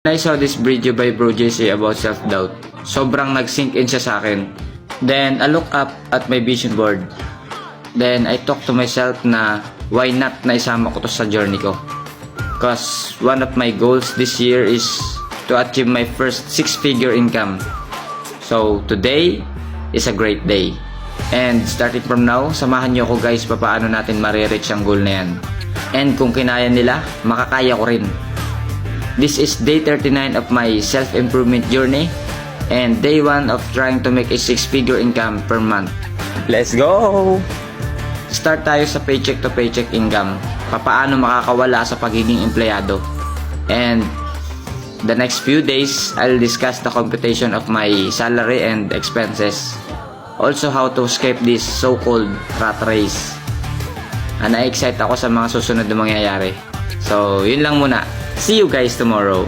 When I saw this video by Bro JC about self-doubt, sobrang nag-sink in siya sa akin. Then, I look up at my vision board. Then, I talk to myself na why not na isama ko to sa journey ko. Cause one of my goals this year is to achieve my first 6-figure income. So, today is a great day. And starting from now, samahan nyo ako guys paano natin marireach ang goal na yan. And kung kinaya nila, makakaya ko rin. This is day 39 of my self-improvement journey and day 1 of trying to make a 6-figure income per month. Let's go! Start tayo sa paycheck to paycheck income. Paano makakawala sa pagiging empleyado. And the next few days, I'll discuss the computation of my salary and expenses. Also how to escape this so-called rat race. Na-excite ako sa mga susunod na mangyayari. So, yun lang muna. See you guys tomorrow.